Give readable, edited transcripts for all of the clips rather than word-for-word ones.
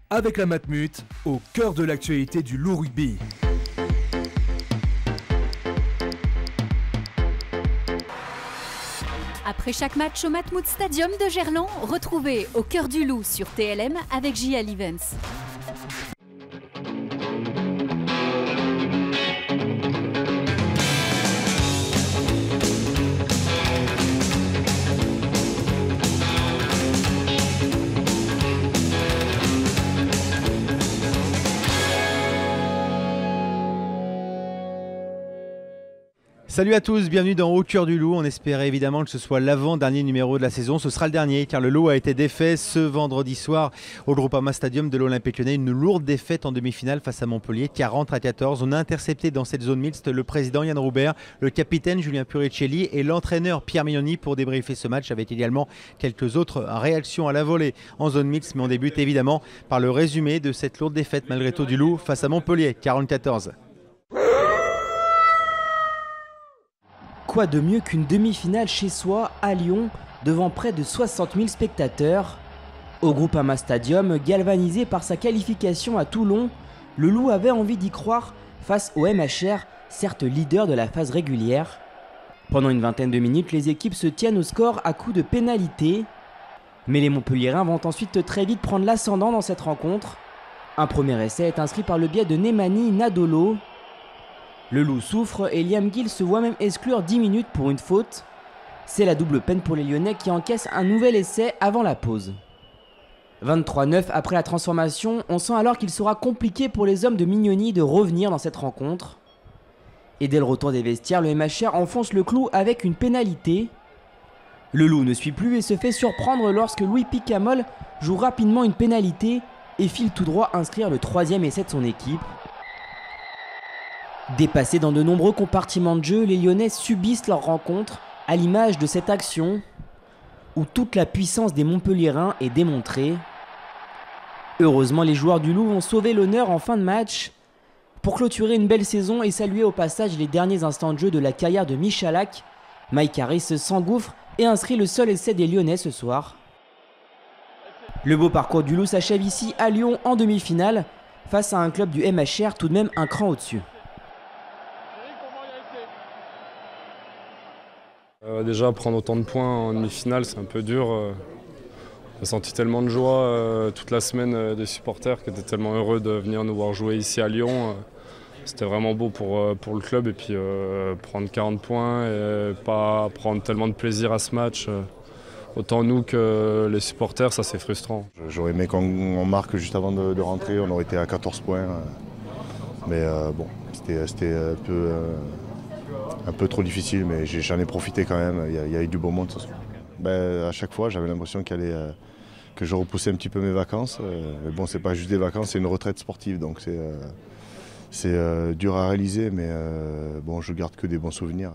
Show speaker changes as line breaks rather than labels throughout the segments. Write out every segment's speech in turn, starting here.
Avec la Matmut, au cœur de l'actualité du Loup Rugby.
Après chaque match au Matmut Stadium de Gerland, retrouvez Au cœur du Loup sur TLM avec JL Events.
Salut à tous, bienvenue dans Au cœur du Loup. On espérait évidemment que ce soit l'avant-dernier numéro de la saison. Ce sera le dernier car le Loup a été défait ce vendredi soir au Groupama Stadium de l'Olympique Lyonnais. Une lourde défaite en demi-finale face à Montpellier, 40-14. On a intercepté dans cette zone mixte le président Yann Roubert, le capitaine Julien Puricelli et l'entraîneur Pierre Mignoni pour débriefer ce match avec également quelques autres réactions à la volée en zone mixte. Mais on débute évidemment par le résumé de cette lourde défaite malgré tout du Loup face à Montpellier, 40-14.
Quoi de mieux qu'une demi-finale chez soi, à Lyon, devant près de 60 000 spectateurs. Au Groupama Stadium, galvanisé par sa qualification à Toulon, le Loup avait envie d'y croire face au MHR, certes leader de la phase régulière. Pendant une vingtaine de minutes, les équipes se tiennent au score à coups de pénalité. Mais les Montpelliérains vont ensuite très vite prendre l'ascendant dans cette rencontre. Un premier essai est inscrit par le biais de Nemani Nadolo. Le Loup souffre et Liam Gill se voit même exclure 10 minutes pour une faute. C'est la double peine pour les Lyonnais qui encaissent un nouvel essai avant la pause. 23-9 après la transformation, on sent alors qu'il sera compliqué pour les hommes de Mignoni de revenir dans cette rencontre. Et dès le retour des vestiaires, le MHR enfonce le clou avec une pénalité. Le Loup ne suit plus et se fait surprendre lorsque Louis Picamol joue rapidement une pénalité et file tout droit inscrire le troisième essai de son équipe. Dépassés dans de nombreux compartiments de jeu, les Lyonnais subissent leur rencontre, à l'image de cette action où toute la puissance des Montpelliérains est démontrée. Heureusement, les joueurs du Loup vont sauver l'honneur en fin de match pour clôturer une belle saison et saluer au passage les derniers instants de jeu de la carrière de Michalak. Mike Harris s'engouffre et inscrit le seul essai des Lyonnais ce soir. Le beau parcours du Loup s'achève ici à Lyon en demi-finale face à un club du MHR tout de même un cran au-dessus.
Déjà prendre autant de points en demi-finale c'est un peu dur. J'ai senti tellement de joie toute la semaine des supporters qui étaient tellement heureux de venir nous voir jouer ici à Lyon. C'était vraiment beau pour le club et puis prendre 40 points et pas prendre tellement de plaisir à ce match. Autant nous que les supporters, ça c'est frustrant.
J'aurais aimé qu'on marque juste avant de rentrer, on aurait été à 14 points. Mais bon, c'était un peu trop difficile, mais j'en ai profité quand même. Il y a eu du beau monde ce soir. À chaque fois, j'avais l'impression que je repoussais un petit peu mes vacances. Mais bon, c'est pas juste des vacances, c'est une retraite sportive, donc c'est dur à réaliser, mais bon, je garde que des bons souvenirs.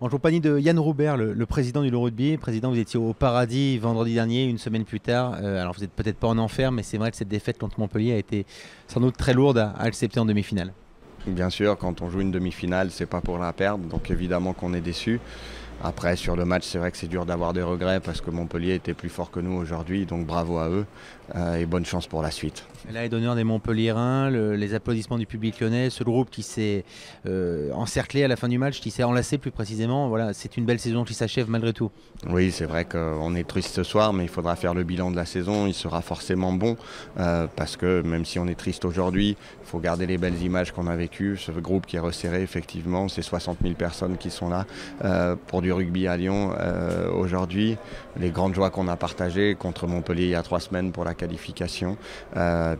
En compagnie de Yann Roubert, le président du Loup Rugby. Président, vous étiez au Paradis vendredi dernier, une semaine plus tard. Alors vous n'êtes peut-être pas en enfer, mais c'est vrai que cette défaite contre Montpellier a été sans doute très lourde à accepter en demi-finale.
Bien sûr, quand on joue une demi-finale, c'est pas pour la perdre, donc évidemment qu'on est déçu. Après, sur le match, c'est vrai que c'est dur d'avoir des regrets parce que Montpellier était plus fort que nous aujourd'hui, donc bravo à eux et bonne chance pour la suite.
Là est d'honneur des Montpelliérains, les applaudissements du public lyonnais, ce groupe qui s'est encerclé à la fin du match, qui s'est enlacé plus précisément. Voilà, c'est une belle saison qui s'achève malgré tout.
Oui, c'est vrai qu'on est triste ce soir, mais il faudra faire le bilan de la saison. Il sera forcément bon parce que même si on est triste aujourd'hui, il faut garder les belles images qu'on a vécues. Ce groupe qui est resserré, effectivement, c'est 60 000 personnes qui sont là pour du rugby à Lyon aujourd'hui. Les grandes joies qu'on a partagées contre Montpellier il y a 3 semaines pour la qualification.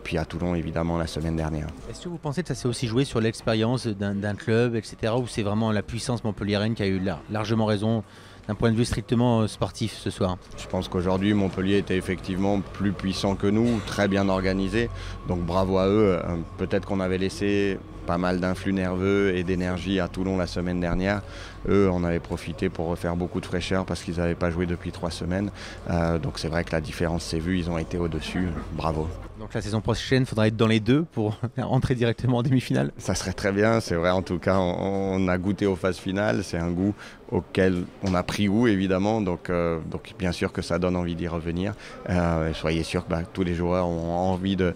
Puis à Toulon évidemment la semaine dernière.
Est-ce que vous pensez que ça s'est aussi joué sur l'expérience d'un club, etc., ou c'est vraiment la puissance montpelliéraine qui a eu largement raison d'un point de vue strictement sportif ce soir?
Je pense qu'aujourd'hui Montpellier était effectivement plus puissant que nous, très bien organisé, donc bravo à eux. Peut-être qu'on avait laissé pas mal d'influx nerveux et d'énergie à Toulon la semaine dernière. Eux en avaient profité pour refaire beaucoup de fraîcheur parce qu'ils n'avaient pas joué depuis 3 semaines. Donc c'est vrai que la différence s'est vue, ils ont été au-dessus, bravo.
Donc la saison prochaine, il faudra être dans les deux pour entrer directement en demi-finale.
Ça serait très bien, c'est vrai. En tout cas, on a goûté aux phases finales. C'est un goût auquel on a pris goût, évidemment. Donc bien sûr que ça donne envie d'y revenir. Soyez sûr que tous les joueurs ont envie de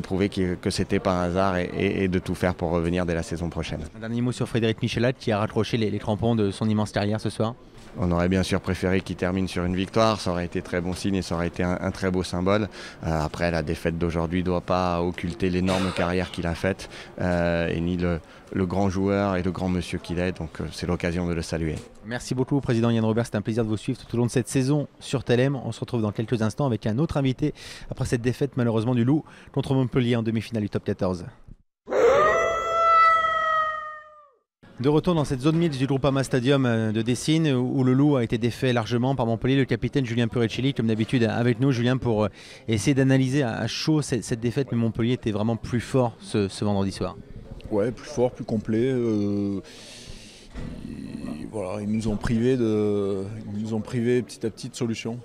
prouver que c'était pas un hasard et de tout faire pour revenir dès la saison prochaine.
Un dernier mot sur Frédéric Michelat qui a raccroché les crampons de son immense carrière ce soir.
On aurait bien sûr préféré qu'il termine sur une victoire, ça aurait été très bon signe et ça aurait été un très beau symbole. Après, la défaite d'aujourd'hui ne doit pas occulter l'énorme carrière qu'il a faite et ni le grand joueur et le grand monsieur qu'il est, donc c'est l'occasion de le saluer.
Merci beaucoup Président Yann Robert, c'est un plaisir de vous suivre tout au long de cette saison sur TLM. On se retrouve dans quelques instants avec un autre invité après cette défaite malheureusement du Loup contre Montpellier en demi-finale du top 14. De retour dans cette zone mixte du Groupama Stadium de Dessines où le Loup a été défait largement par Montpellier. Le capitaine Julien Pureccelli, comme d'habitude, avec nous. Julien, pour essayer d'analyser à chaud cette défaite, mais Montpellier était vraiment plus fort ce vendredi soir.
Ouais, plus fort, plus complet. Voilà, ils nous ont privés petit à petit de solutions.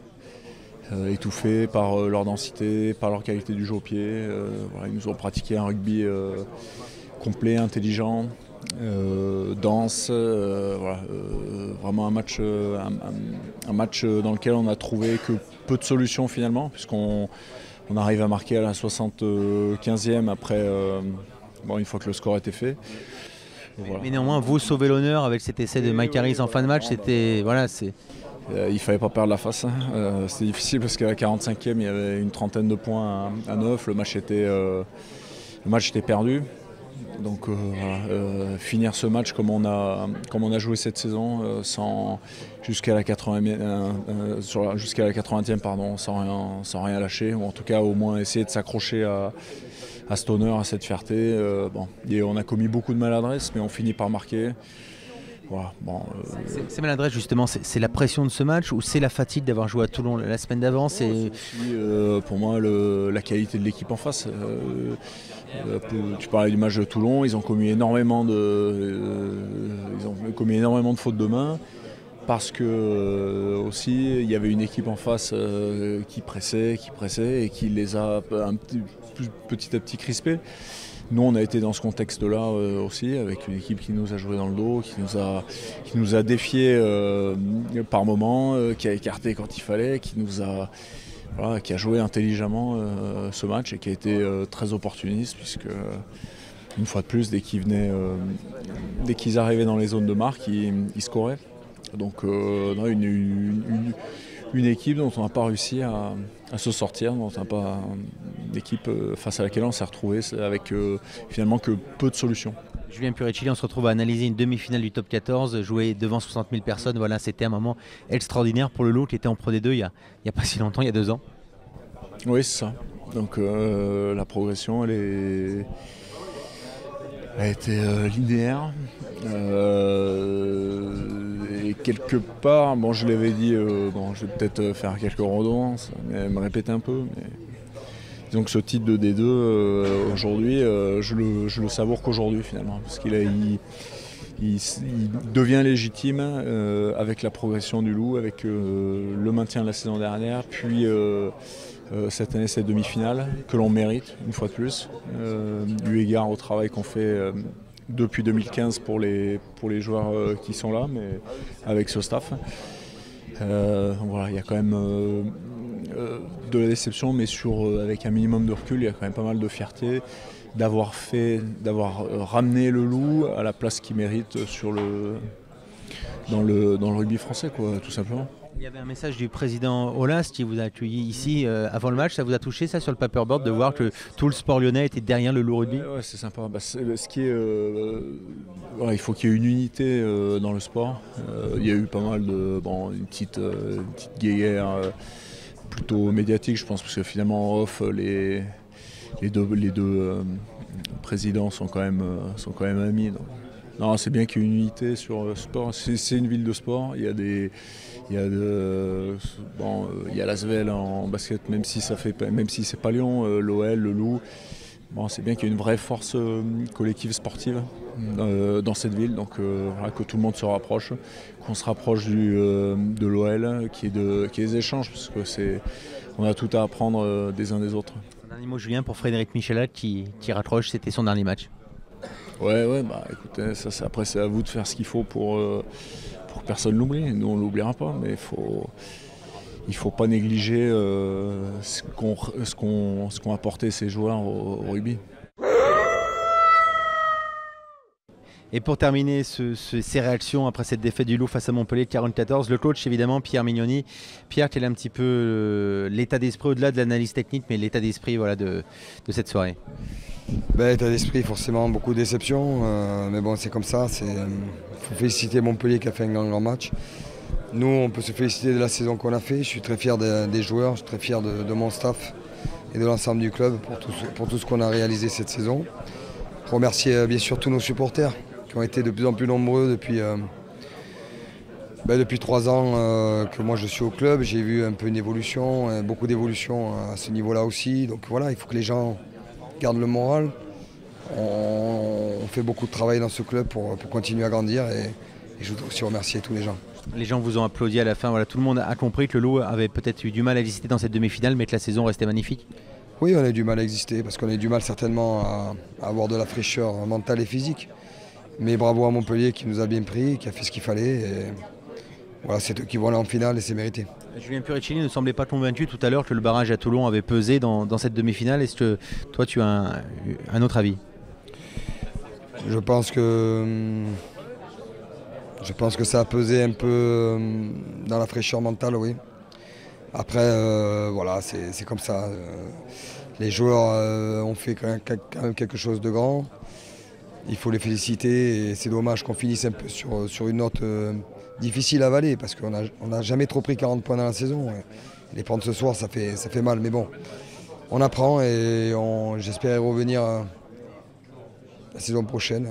Étouffés par leur densité, par leur qualité du jeu au pied. Voilà, ils nous ont pratiqué un rugby complet, intelligent. Dense, vraiment un match dans lequel on a trouvé que peu de solutions finalement, puisqu'on arrive à marquer à la 75e après, une fois que le score était fait.
Voilà. Mais néanmoins, vous sauvez l'honneur avec cet essai de Mike Harris en fin de match, c'était
il fallait pas perdre la face. C'était difficile parce qu'à la 45e, il y avait une trentaine de points à 9, le match était perdu. Donc finir ce match comme on a joué cette saison, jusqu'à la 80e sans rien lâcher, ou en tout cas au moins essayer de s'accrocher à cet honneur, à cette fierté. Et on a commis beaucoup de maladresse, mais on finit par marquer. Voilà,
Ces maladresses justement, c'est la pression de ce match ou c'est la fatigue d'avoir joué à Toulon la semaine d'avant?
C'est pour moi la qualité de l'équipe en face. Tu parlais du match de Toulon, ils ont commis énormément de fautes de main parce que aussi il y avait une équipe en face qui pressait et qui les a petit à petit crispés. Nous, on a été dans ce contexte-là aussi, avec une équipe qui nous a joué dans le dos, qui nous a défiés par moments, qui a écarté quand il fallait, qui a joué intelligemment ce match et qui a été très opportuniste, puisque une fois de plus, dès qu'ils arrivaient dans les zones de marque, ils scoraient. Donc une équipe dont on n'a pas réussi à se sortir, une équipe face à laquelle on s'est retrouvé avec finalement que peu de solutions.
Julien Pureccelli, on se retrouve à analyser une demi-finale du top 14, jouée devant 60 000 personnes. Voilà, c'était un moment extraordinaire pour le Loup qui était en Pro D2 il y a pas si longtemps, il y a 2 ans.
Oui, c'est ça. Donc la progression, elle a été linéaire. Et quelque part, je l'avais dit, je vais peut-être faire quelques redondances, me répéter un peu. Mais disons que ce titre de D2, aujourd'hui, je le savoure qu'aujourd'hui finalement, parce il devient légitime avec la progression du Loup, avec le maintien de la saison dernière, puis cette année cette demi-finale que l'on mérite une fois de plus, eu égard au travail qu'on fait depuis 2015 pour les joueurs qui sont là, mais avec ce staff. Voilà, il y a quand même de la déception, mais avec un minimum de recul, il y a quand même pas mal de fierté d'avoir ramené le Loup à la place qu'il mérite dans le rugby français, quoi, tout simplement.
Il y avait un message du président Aulas qui vous a accueilli ici avant le match. Ça vous a touché ça sur le paperboard de voir que tout le sport lyonnais était derrière le Loup Rugby?
Ouais, c'est sympa. Il faut qu'il y ait une unité dans le sport. Il y a eu pas mal une petite guéguerre plutôt médiatique, je pense, parce que finalement en off les deux présidents sont quand même amis. Donc. Non, c'est bien qu'il y ait une unité sur le sport. C'est une ville de sport. Il y a l'Asvel en basket, même si c'est pas Lyon, l'OL, le Loup. C'est bien qu'il y ait une vraie force collective sportive dans cette ville. Donc que tout le monde se rapproche, qu'on se rapproche de l'OL, qu'il y ait des échanges, parce que on a tout à apprendre des uns des autres.
Dernier mot, Julien, pour Frédéric Michelat qui raccroche, c'était son dernier match.
Ouais, bah écoutez, après c'est à vous de faire ce qu'il faut pour que personne l'oublie. Nous on l'oubliera pas, mais il faut pas négliger ce qu'ont apporté ces joueurs au rugby.
Et pour terminer ces réactions après cette défaite du Loup face à Montpellier 44, le coach évidemment Pierre Mignoni. Pierre, quel est un petit peu l'état d'esprit au-delà de l'analyse technique, mais l'état d'esprit de cette soirée?
État d'esprit, forcément beaucoup de déception, mais bon c'est comme ça. Faut féliciter Montpellier qui a fait un grand match. Nous on peut se féliciter de la saison qu'on a fait. Je suis très fier des joueurs, je suis très fier de mon staff et de l'ensemble du club pour tout ce qu'on a réalisé cette saison. Remercier bien sûr tous nos supporters qui ont été de plus en plus nombreux depuis 3 ans que moi je suis au club. J'ai vu un peu une évolution, beaucoup d'évolution à ce niveau-là aussi. Donc voilà, il faut que les gens gardent le moral. On fait beaucoup de travail dans ce club pour continuer à grandir et je voudrais aussi remercier tous les gens.
Les gens vous ont applaudi à la fin. Voilà, tout le monde a compris que le Loup avait peut-être eu du mal à exister dans cette demi-finale, mais que la saison restait magnifique.
Oui, on a du mal à exister parce qu'on a du mal certainement à avoir de la fraîcheur mentale et physique. Mais bravo à Montpellier qui nous a bien pris, qui a fait ce qu'il fallait. Et voilà, c'est eux qui vont aller en finale et c'est mérité.
Julien Puricini ne semblait pas convaincu tout à l'heure que le barrage à Toulon avait pesé dans cette demi-finale. Est-ce que toi tu as un autre avis?
Je pense que ça a pesé un peu dans la fraîcheur mentale, oui. Après, voilà, c'est comme ça. Les joueurs ont fait quand même quelque chose de grand. Il faut les féliciter et c'est dommage qu'on finisse un peu sur une note difficile à avaler parce qu'on n'a jamais trop pris 40 points dans la saison. Et les prendre ce soir, ça fait mal. Mais bon, on apprend et j'espère revenir la saison prochaine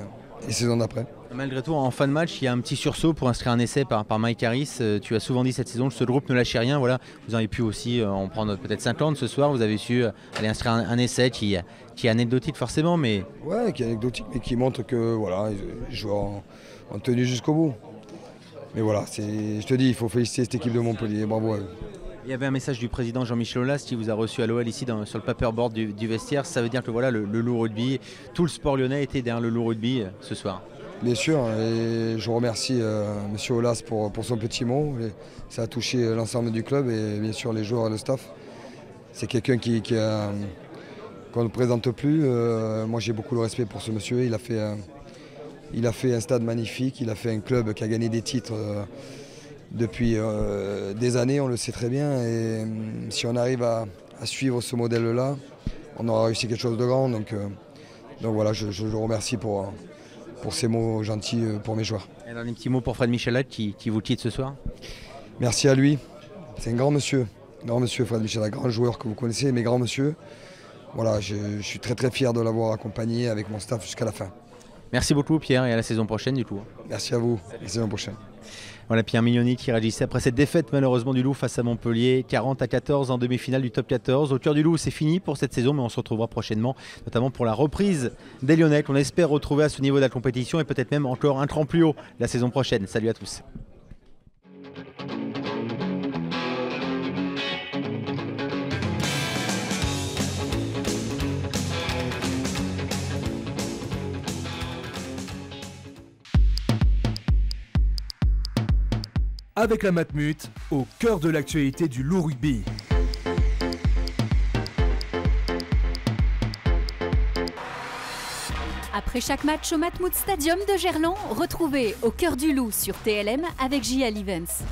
et saison d'après.
Malgré tout, en fin de match, il y a un petit sursaut pour inscrire un essai par Mike Harris. Tu as souvent dit cette saison que ce groupe ne lâchait rien. Voilà, vous auriez pu aussi en prendre peut-être 50 ce soir. Vous avez su aller inscrire un essai qui est anecdotique forcément, mais...
Ouais, qui est anecdotique, mais qui montre que voilà, les joueurs ont tenu jusqu'au bout. Mais voilà, je te dis, il faut féliciter cette équipe de Montpellier. Bravo à eux.
Il y avait un message du président Jean-Michel Aulas qui vous a reçu à l'OL ici sur le paperboard du vestiaire. Ça veut dire que voilà, le Loup Rugby, tout le sport lyonnais était derrière le Loup Rugby ce soir. Bien sûr,
et je remercie M. Aulas pour son petit mot. Ça a touché l'ensemble du club et bien sûr les joueurs et le staff. C'est quelqu'un qu'on ne présente plus. Moi j'ai beaucoup de respect pour ce monsieur. Il a fait un stade magnifique, il a fait un club qui a gagné des titres depuis des années, on le sait très bien. Et si on arrive à suivre ce modèle-là, on aura réussi quelque chose de grand. Donc voilà, je le remercie pour ces mots gentils pour mes joueurs.
Et un petit mot pour Fred Michelat qui vous quitte ce soir.
Merci à lui. C'est un grand monsieur Fred Michelat, grand joueur que vous connaissez, mais grand monsieur. Voilà, je suis très très fier de l'avoir accompagné avec mon staff jusqu'à la fin.
Merci beaucoup Pierre et à la saison prochaine du coup.
Merci à vous, à la saison prochaine.
Voilà Pierre Mignoni qui réagissait après cette défaite malheureusement du Loup face à Montpellier, 40-14 en demi-finale du top 14. Au cœur du Loup, c'est fini pour cette saison, mais on se retrouvera prochainement, notamment pour la reprise des Lyonnais qu'on espère retrouver à ce niveau de la compétition et peut-être même encore un cran plus haut la saison prochaine. Salut à tous.
Avec la Matmut, au cœur de l'actualité du Loup Rugby.
Après chaque match au Matmut Stadium de Gerland, retrouvez Au cœur du Loup sur TLM avec JL Events.